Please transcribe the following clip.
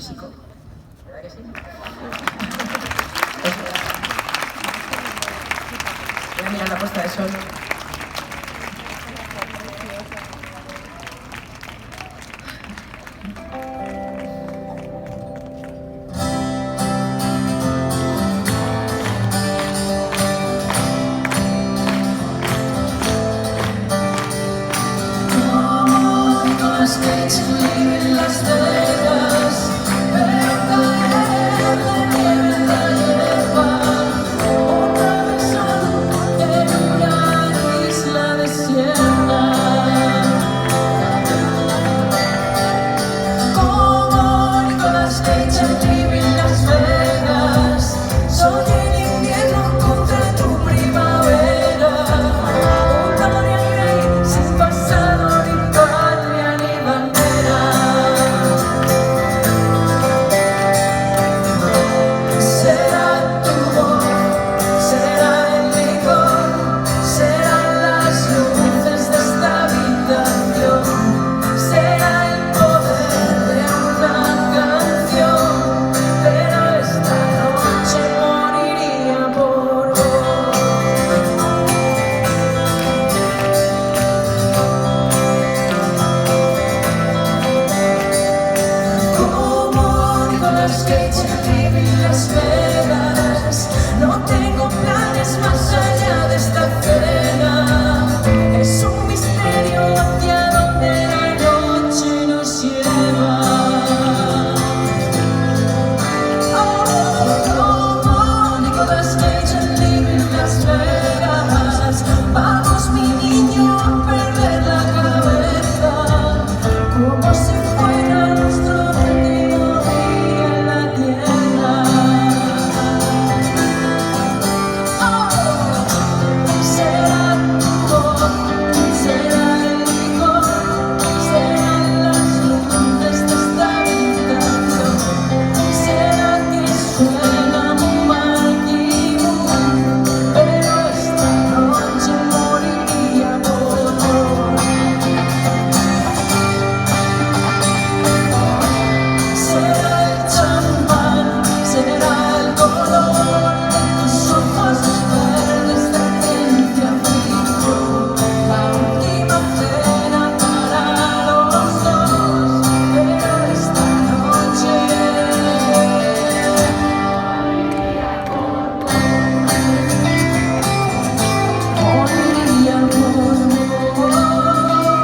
físico. ¿Verdad que sí? Voy a mirar la puesta de sol. Las Vegas, pero caer de nieve en la hierba, otra vez solo en una isla desierta. Como Nicolas Cage en Las Vegas, soy el invierno contra tu primavera, un Dorian Gray sin pasado ni patria ni bandera. Será tu voz, será el licor, serán las luces de esta habitación, será el poder de una canción, pero esta noche moriría por vos. Como Nicolas Cage en Las Vegas, no tengo planes más allá de esta cena. Es un misterio hacia donde la noche nos lleva. Oh, como Nicolas Cage en Las Vegas, vamos mi niño a perder la cabeza, como si fuera nuestro último día en la tierra. Será tu voz, será el licor, serán las luces de esta habitación, será que suena muy mal, pero esta noche moriría por vos. Será el champán, será el color de tus ojos verdes de ciencia ficción, la última cena para los dos, pero esta noche moriría por vos.